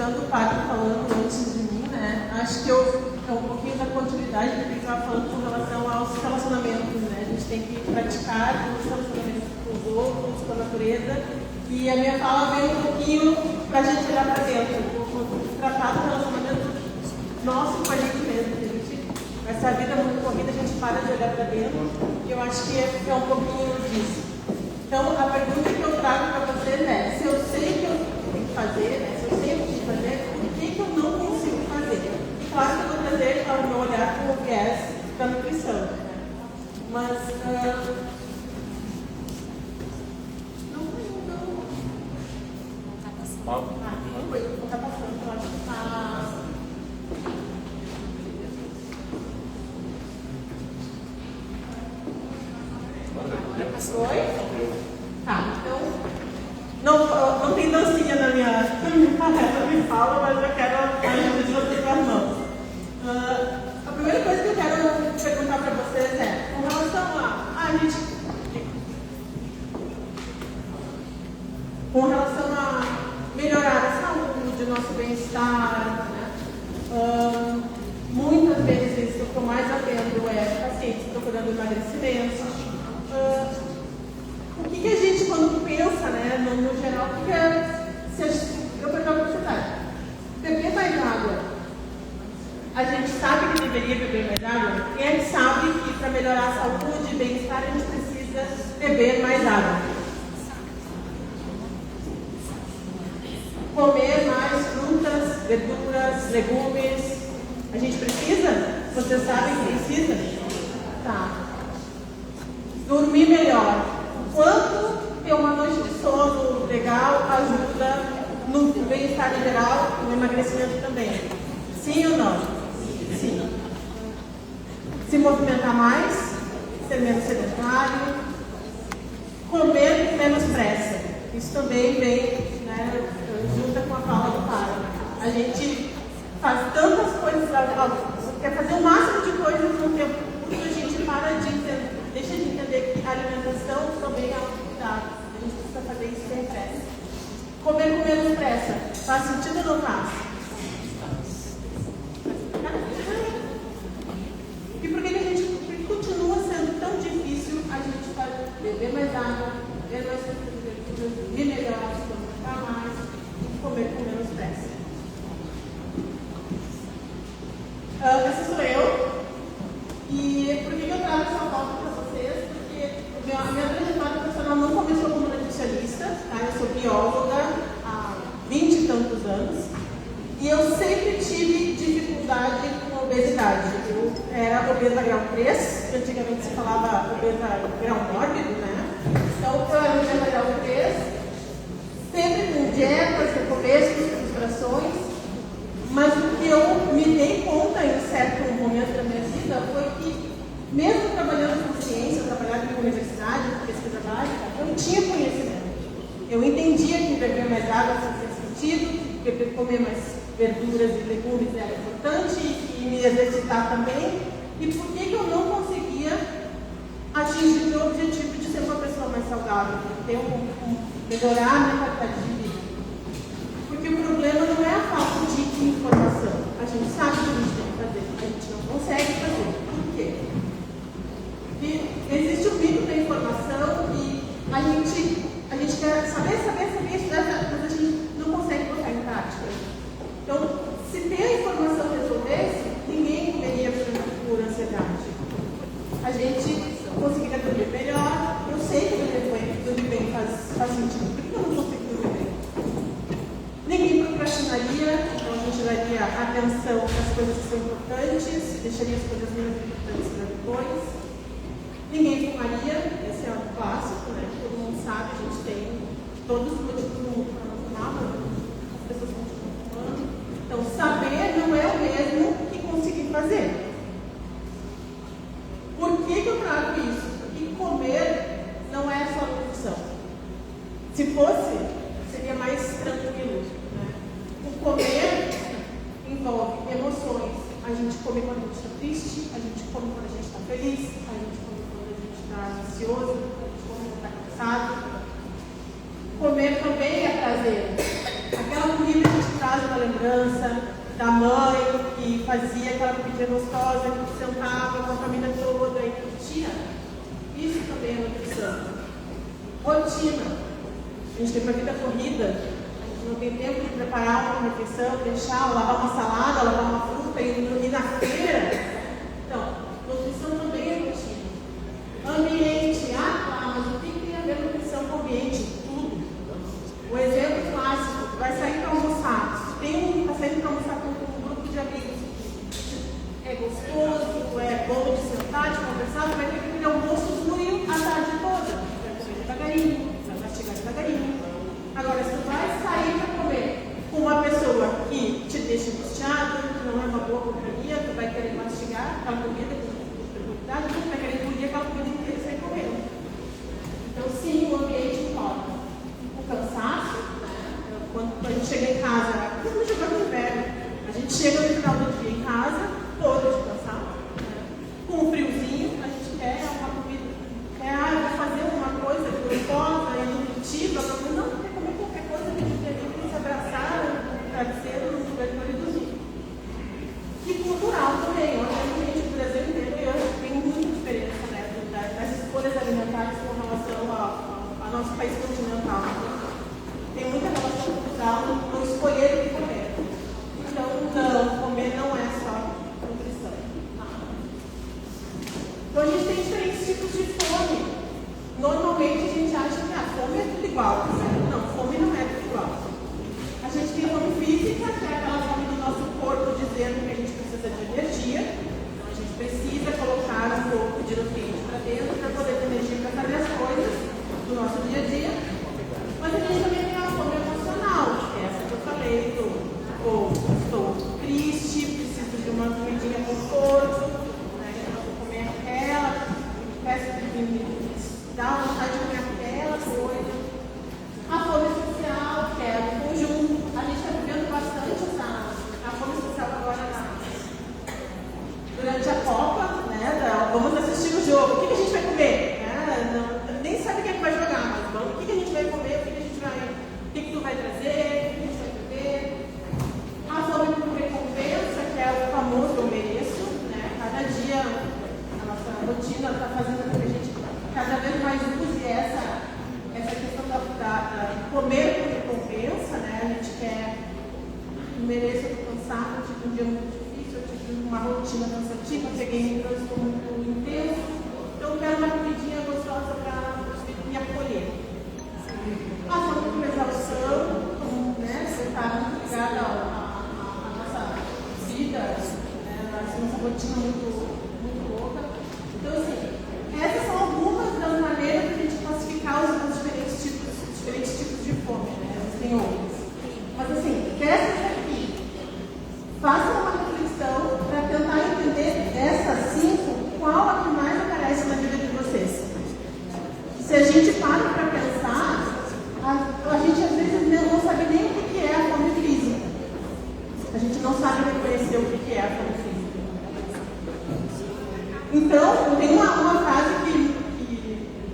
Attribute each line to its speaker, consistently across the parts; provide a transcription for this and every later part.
Speaker 1: escutando o padre falando antes de mim, né? Acho que é um pouquinho da continuidade do que ele estava falando com relação aos relacionamentos, né? A gente tem que praticar os relacionamentos com os outros, com a natureza. E a minha fala veio um pouquinho para a gente olhar para dentro, tratar do relacionamento nosso com a gente mesmo. Essa vida muito corrida, a gente para de olhar para dentro. E eu acho que é um pouquinho disso. Então, a pergunta que eu trago para vocês é: se eu sei que eu tenho que fazer, né? Se eu sei o que tenho que fazer, por que eu não consigo fazer? E claro que eu vou trazer ao meu olhar com o viés da nutrição. Né? Mas, não está passando, eu acho que está. Oi? Tá, então. Não tem dancinha na minha palestra, me fala, mas eu quero a ajuda de vocês com as mãos. A primeira coisa que eu quero perguntar para vocês é: com relação a melhorar a saúde, o nosso bem-estar, né? Muitas vezes o que eu mais atendo é pacientes procurando emagrecimento. O que a gente, quando pensa, né, no geral, eu pergunto para você, beber mais água. A gente sabe que deveria beber mais água? Quem é que sabe que para melhorar a saúde e bem-estar a gente precisa beber mais água? Comer mais frutas, verduras, legumes. A gente precisa? Vocês sabem que precisa? Tá. Dormir melhor. Quanto ter uma noite de sono legal ajuda no bem-estar em geral, no emagrecimento também? Sim ou não? Sim. Se movimentar mais, ser menos sedentário, comer com menos pressa. Isso também vem, né, junta com a fala do padre. A gente faz tantas coisas, quer fazer o máximo de coisas no tempo curto, a gente para de entender. Deixa de entender que a alimentação também é um cuidado. A gente precisa fazer isso sem pressa. Comer com menos pressa. Faz sentido ou não faz? E por que a gente continua sendo tão difícil a gente beber mais água, beber mais verduras, dormir melhor, se concentrar mais e comer com menos pressa? Essa sou eu. E por que eu trago essa pauta para vocês? Porque a minha trajetória profissional não começou como nutricionista, tá? Eu sou bióloga há 20 e tantos anos e eu sempre tive dificuldade com obesidade. Eu era obesa grau 3, que antigamente se falava obesa grau mórbido, né? Então eu era obesa grau 3, sempre com dietas, recomeços, frustrações. Mas o que eu me dei conta em um certo momento da minha vida foi que, mesmo trabalhando com ciência, trabalhando em universidade, com pesquisa básica, eu não tinha conhecimento. Eu entendia que beber mais água fazia sentido, que comer mais verduras e legumes era importante e me exercitar também. E por que eu não conseguia atingir o meu objetivo de ser uma pessoa mais saudável, de melhorar a minha qualidade de vida? Porque o problema não é a falta de informação. A gente sabe o que a gente tem que fazer, a gente não consegue fazer. Por quê? Porque existe o mito da informação e a gente quer saber, estudar, mas a gente não consegue botar em prática. Então, se ter a informação resolvesse, ninguém comeria por ansiedade. A gente conseguiria dormir melhor. Eu sei que dormir bem faz sentido. Por que eu não consigo dormir bem? Ninguém procrastinaria, então a gente daria atenção às coisas que são importantes, deixaria as coisas menos importantes para depois. Ninguém fumaria, esse é um clássico, né? Todo mundo sabe, a gente tem todos os motivos do mundo para não fumar, mas as pessoas continuam fumando. Então, saber não é o mesmo que conseguir fazer. Por que eu trago isso? Porque comer não é só nutrição. Se fosse, seria mais tranquilo. O comer envolve emoções. A gente come quando a gente está triste, a gente come quando a gente está feliz, a gente come quando a gente está ansioso, a gente come quando está cansado. Comer também é prazer. Aquela comida que a gente traz na lembrança da mãe que fazia aquela comida gostosa, que sentava com a família toda e curtia. Isso também é nutrição. Rotina. A gente tem uma vida corrida, a gente não tem tempo de preparar uma refeição, deixar, lavar uma salada, lavar uma fruta e ir na feira. Então, nutrição também é rotina. Ambiente. Mas o que tem a ver nutrição com ambiente? Tudo. O exemplo clássico, vai sair para almoçar. Está saindo para almoçar com um grupo de amigos. É gostoso, é bom de sentar, de conversar, vai ter que comer almoço ruim a tarde toda. Vai comer devagarinho, vai mastigar devagarinho. Agora, se tu vai sair para comer com uma pessoa que te deixa angustiado, que não é uma boa companhia, tu vai querer mastigar aquela comida com tranquilidade, tu vai querer engolir aquela comida inteira e sair comendo. Então, sim, o ambiente importa. O cansaço, quando a gente chega em casa, principalmente agora no inverno, a gente chega no final do dia em casa, todo descansado, com um friozinho, a gente quer uma comida, quer fazer uma coisa gostosa e nutritiva, não quer comer qualquer coisa que a gente tem que se abraçar no travesseiro, no cobertor e dormir. E cultural também, obviamente, o Brasil inteiro tem muita diferença, né, das escolhas alimentares com relação ao nosso país continental. Tem muita relação cultural no escolher o que comer. Então, não, comer não é só nutrição. Então, a gente tem diferentes tipos de fome. Normalmente, a gente acha que a fome é tudo igual. Né? Não, fome não é tudo igual. A gente tem fome física, que é aquela fome do nosso corpo dizendo que a gente precisa de energia. Então, a gente precisa colocar um pouco de nutrientes para dentro para poder ter energia para fazer as coisas do nosso dia a dia. Mas a gente também tem a fome emocional, que é essa que eu falei, estou triste, preciso de uma comidinha conforto, né? Eu vou comer aquela, dá vontade de comer aquela coisa. A fome social, que é o conjunto. A gente está vivendo bastante a fome social agora durante a Copa, né? Vamos assistir o jogo. O que a gente vai comer? Nem sabe quem é que vai jogar, mas vamos, o que a gente vai comer, o que tu vai trazer, o que a gente vai beber. A fome por recompensa, que é o famoso eu mereço, né? Cada dia a nossa rotina está fazendo com que a gente cada vez mais use essa questão da comer por recompensa, né? A gente quer mereço, eu estou cansado, eu tive um dia muito difícil, eu tive uma rotina cansativa, peguei um trânsito muito intenso, então eu quero uma comidinha gostosa para me acolher. A fome por exaustão, né? Você está muito ligado à nossa vida, né? A nossa rotina muito louca. Então, assim, essas são algumas das maneiras de a gente classificar os diferentes tipos de fome, né? Existem outras. Mas, assim, dessas aqui, façam uma reflexão para tentar entender dessas 5, qual a que mais aparece na vida de vocês. Se a gente para pensar, a gente às vezes não sabe nem o que é a fome física. A gente não sabe reconhecer o que é a fome física. Então, tem uma frase que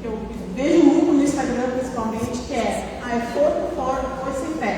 Speaker 1: eu vejo muito no Instagram, principalmente, que é força e fé.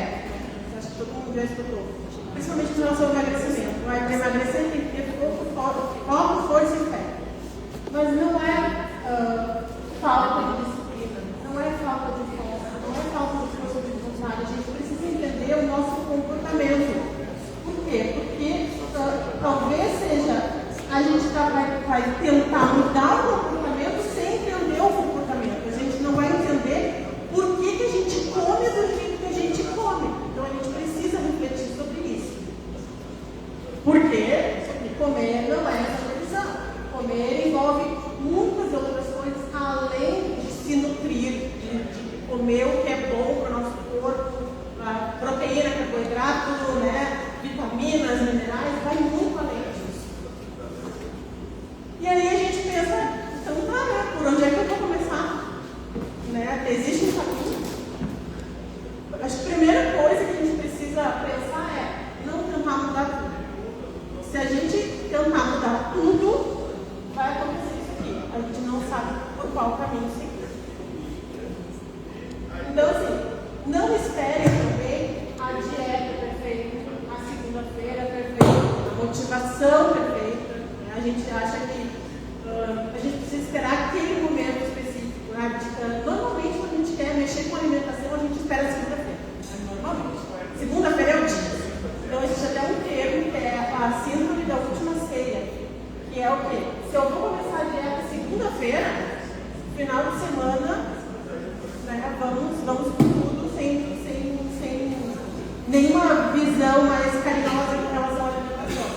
Speaker 1: nenhuma visão mais carinhosa em relação à alimentação.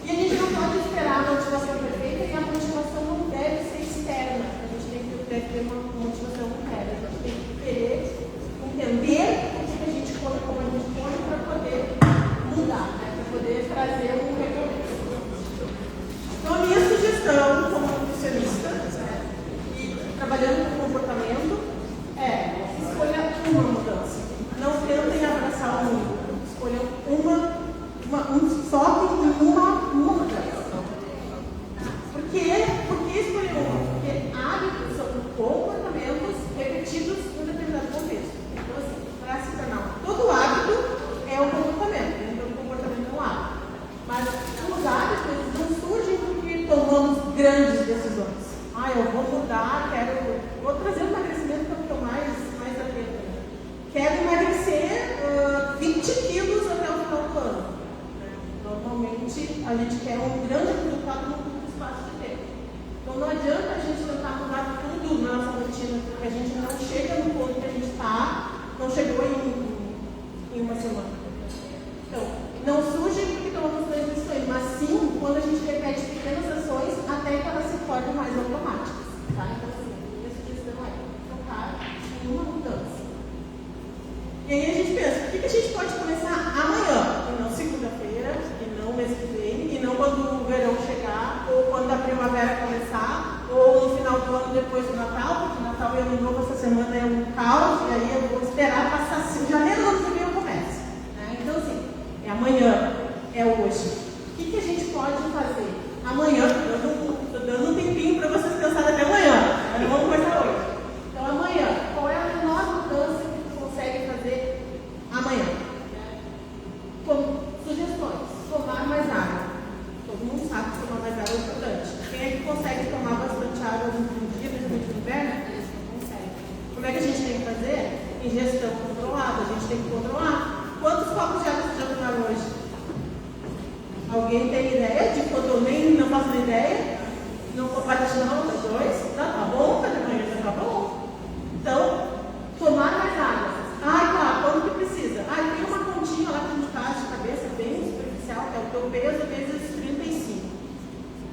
Speaker 1: E a gente não pode esperar a motivação perfeita, e a motivação não deve ser externa. A gente deve ter uma motivação interna. A gente tem que querer entender o que a gente come, como a gente come, para poder mudar, né? Para poder trazer um recomeço. Então, a minha sugestão como nutricionista, né, e trabalhando com comportamento, é escolha uma mudança. Não tentem abraçar o mundo. Escolha foque em uma mudança. Por que escolher uma? Porque hábitos são comportamentos repetidos em um determinado contexto. Então, assim, para se tornar todo hábito é um comportamento. Então, o comportamento é um hábito. Mas os hábitos não surgem porque tomamos grandes decisões. Eu vou mudar, vou trazer um emagrecimento que eu mais atento. Quero emagrecer 20 quilos até o final do ano. Normalmente, a gente quer um grande resultado num curto espaço de tempo. Então, não adianta a gente tentar mudar tudo na nossa rotina, porque a gente não chega no ponto que a gente está, não chegou em uma semana. Então, não surge porque tomamos grandes decisões, mas sim quando a gente repete pequenas ações até que elas se tornem mais automáticas. Tá? Então, assim, a minha sugestão é focar em uma mudança. E aí a gente pensa, o que a gente pode começar amanhã? E não segunda-feira, e não mês que vem, e não quando o verão chegar, ou quando a primavera começar, ou no final do ano depois do Natal, porque Natal e Ano Novo essa semana é um caos, e aí eu vou esperar passar janeiro do ano que vem eu começo. Né? Então, assim, é amanhã, é hoje. O que a gente pode fazer? Amanhã, estou dando um tempinho para vocês pensarem até amanhã, mas não vamos começar hoje. Então, amanhã, qual é a menor mudança que tu consegue fazer amanhã? Sugestões: tomar mais água. Todo mundo sabe que tomar mais água é importante. Quem é que consegue tomar bastante água no dia, principalmente no inverno? Eles não conseguem. Como é que a gente tem que fazer? Ingestão controlada. A gente tem que controlar. Quantos copos de água vocês já tomaram hoje? Alguém tem ideia de quanto? Eu nem não faço ideia. Não compartilha não, dois. Tá bom, cada manhã já tá bom. Então, tomar mais água. Tá, quanto que precisa? Tem uma continha lá que a gente faz de cabeça, bem superficial, que é o teu peso vezes 35.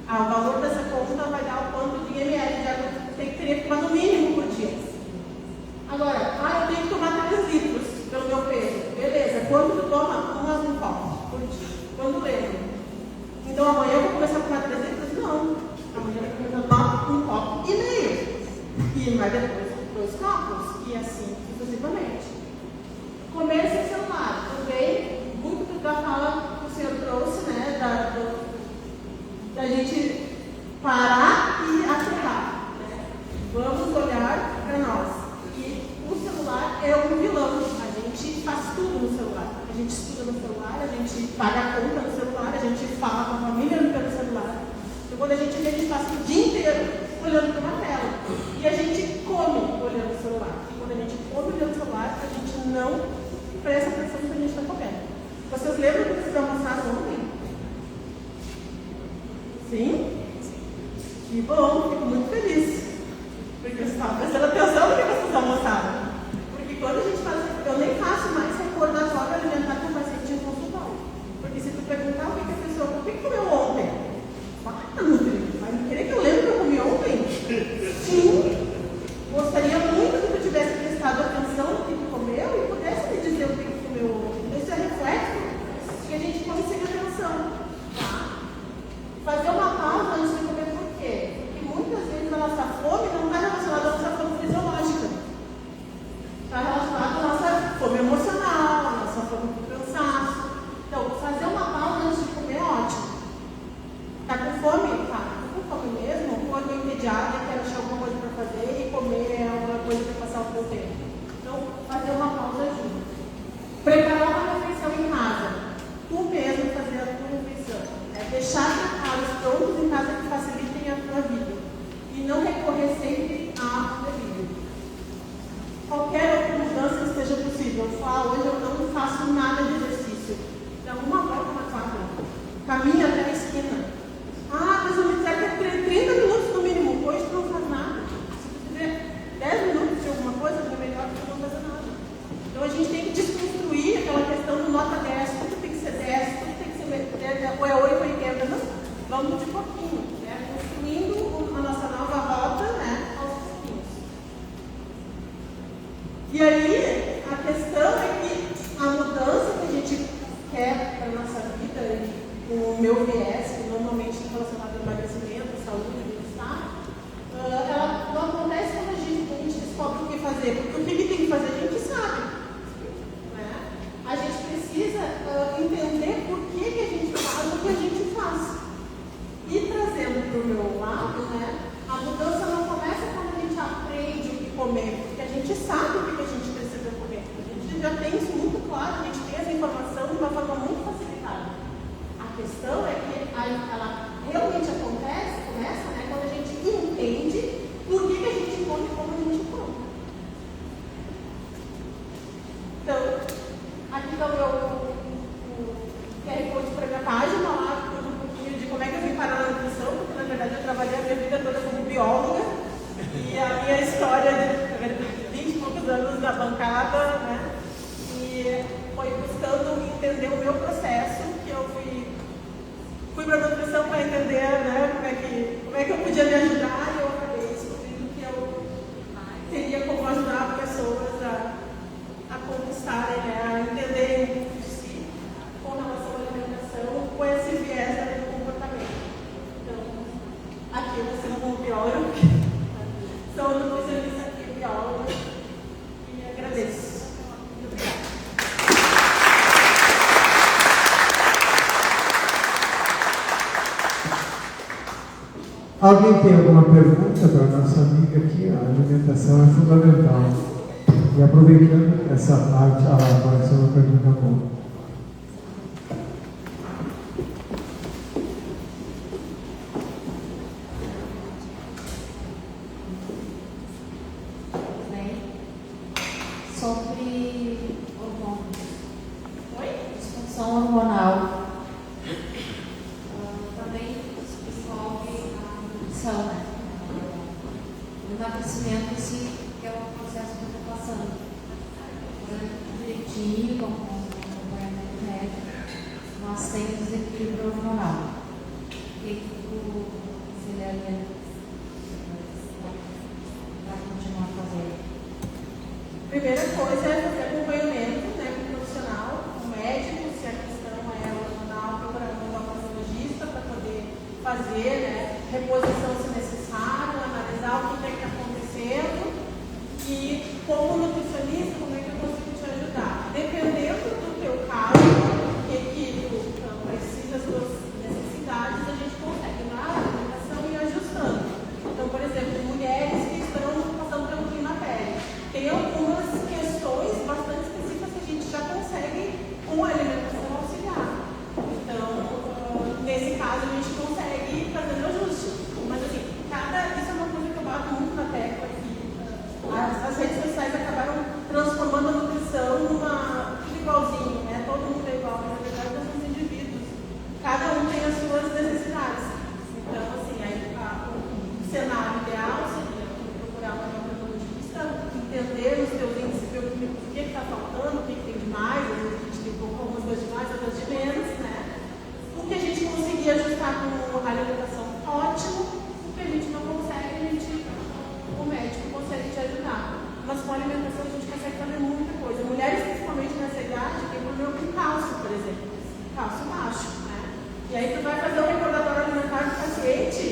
Speaker 1: O valor dessa conta vai dar o quanto de ml de água que teria que tomar no mínimo por dia. Agora, eu tenho que tomar 3 litros pelo meu peso. Beleza, quanto tu toma? Um copo por dia. Quando lembra? Então amanhã eu vou começar a tomar 3 litros? Não. Amanhã eu vou começar a tomar 1,5 copos. E mais depois 2 copos. E assim sucessivamente. Comer sem celular. Também, muito da fala que o senhor trouxe, né? Da gente parar e atirar. Né? Vamos olhar para nós. E o celular é um vilão. A gente faz tudo no celular. A gente estuda no celular, a gente paga a conta no celular, a gente fala com a família pelo celular. Então, quando a gente passa o dia inteiro olhando para uma tela. E a gente come olhando o celular. E quando a gente come olhando o celular, a gente não presta atenção no que a gente está comendo. Vocês lembram que vocês almoçaram ontem? Sim? Que bom, fico muito feliz. Porque vocês estavam prestando atenção no que vocês almoçaram. Porque quando a gente faz, eu nem faço mais recordatório alimentar com o paciente em consultório. Porque se tu perguntar o que a pessoa, o que comeu ontem? Vai querer que eu lembre que eu comi ontem? Sim. Gostaria muito que tu tivesse prestado atenção no que tu comeu e pudesse me dizer o que tu comeu ontem. Isso é reflexo que a gente põe sem atenção. Tá? Fazer uma pausa antes de comer por quê? Porque muitas vezes a nossa fome não está relacionada à nossa fome fisiológica. Está relacionada à nossa fome emocional, à nossa fome por cansaço. Então, fazer uma pausa antes de comer é ótimo. Está com fome? Tá. Estou com fome mesmo? Ou é imediata e quero achar alguma coisa para fazer e comer alguma coisa para passar o seu tempo? Então, fazer uma pausa ajuda. Preparar uma refeição em casa. Tu mesmo fazer a tua refeição. Deixar preparos prontos em casa que facilitem a tua vida. E não recorrer sempre à bebida. Qualquer outra mudança que seja possível. Hoje eu não faço nada de exercício. Dá uma volta na quadra. Caminha até a esquina. Mas eu me disser que é 30 minutos no mínimo. Hoje tu não faz nada. Se tu fizer 10 minutos de alguma coisa, é melhor que tu não fazer nada. Então a gente tem que desconstruir aquela questão nota 10, tudo tem que ser 10, tudo tem que ser ou é 8 ou 80, não. Vamos de pouquinho, né? Construindo a nossa nova rota, né? Aos pouquinhos. E aí, a questão é que a mudança que a gente quer para a nossa vida, e o meu viés, que normalmente está relacionado ao emagrecimento, saúde e bem-estar, ela não acontece quando a gente descobre o que fazer, porque o que tem que fazer a gente sabe. Né? A gente precisa entender por que a gente faz o que a gente faz. E trazendo para o meu lado, né, a mudança não começa quando a gente aprende o que comer, porque a gente sabe o que a gente precisa comer. A gente já tem isso muito claro, a gente tem essa informação de uma forma muito facilitada. A questão é que ela realmente começa, né, quando a gente entende por que a gente come e como a gente come. Então, aqui está o meu QR Code para a minha página, lá um pouquinho de como é que eu vim parar na nutrição, porque na verdade eu trabalhei a minha vida toda como bióloga, e a minha história de 20 e poucos anos na bancada, né, e foi buscando entender o meu processo, que eu fui para a nutrição para entender, né, como é que eu podia me ajudar, e eu acabei descobrindo que eu teria como ajudar pessoas a conquistarem, né, a entenderem de si com relação à alimentação, com esse viés do comportamento. Então, aqui eu sou como bióloga, sou nutricionista aqui, bióloga, e agradeço. Muito obrigada.
Speaker 2: Alguém tem alguma pergunta para a nossa amiga aqui? A alimentação é fundamental. E aproveitando essa parte, apareceu uma pergunta boa.
Speaker 3: Sobre hormônios. Oi? Disfunção hormonal. Também desenvolve a nutrição, né? O emagrecimento em si, que é o processo que eu estou passando. Direitinho, com acompanhamento médico, nós temos desequilíbrio hormonal. O que o Cília vai continuar fazendo?
Speaker 1: Primeira coisa é fazer acompanhamento, né, com o profissional, com o médico, se a questão é hormonal, procurando um endocrinologista para poder fazer, né, reposição se necessário, analisar o que está acontecendo e, como nutricionista, como é que eu consigo te ajudar? Dependendo do teu caso, o que tu precisa, as tuas necessidades, a gente consegue na alimentação e ajustando. Então, por exemplo, mulheres que estão passando pelo climatério, tem algumas questões bastante específicas que a gente já consegue com a alimentação auxiliar. Então, nesse caso, a gente consegue ir fazendo ajuste. Mas, assim, isso é uma coisa que eu bato muito na tecla, que as redes sociais acabaram transformando a nutrição numa tudo igualzinho, né? Todo mundo é igual, mas na verdade nós somos indivíduos. Cada um tem as suas necessidades. Então, assim, o cenário ideal seria procurar uma endocrinologista, entender os teus índices bioquímicos, o que está faltando, o que tem de mais, às vezes a gente tem algumas coisas de mais, outras de menos, né? O que a gente conseguir ajustar com a alimentação, ótimo. O que a gente não consegue, o médico consegue te ajudar. Mas com a alimentação a gente consegue fazer muita coisa. Mulheres, principalmente nessa idade, têm problema com cálcio, por exemplo. Cálcio baixo, né? E aí tu vai fazer um recordatório alimentar do paciente,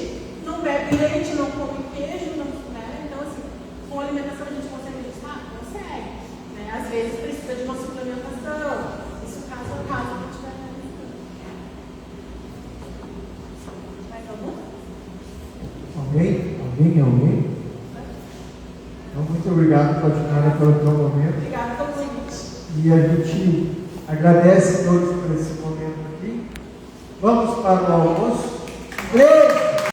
Speaker 1: não bebe leite, não come queijo, não, né? Então, assim, com a alimentação a gente consegue ajustar? Consegue. Né? Às vezes precisa de uma suplementação. Isso caso a caso que a gente vai analisando. Mais algum?
Speaker 2: Alguém? Então, muito obrigado, Tatiana, pelo teu momento.
Speaker 1: Obrigada pelo convite.
Speaker 2: E a gente agradece a todos por esse momento aqui. Vamos para o almoço. 3,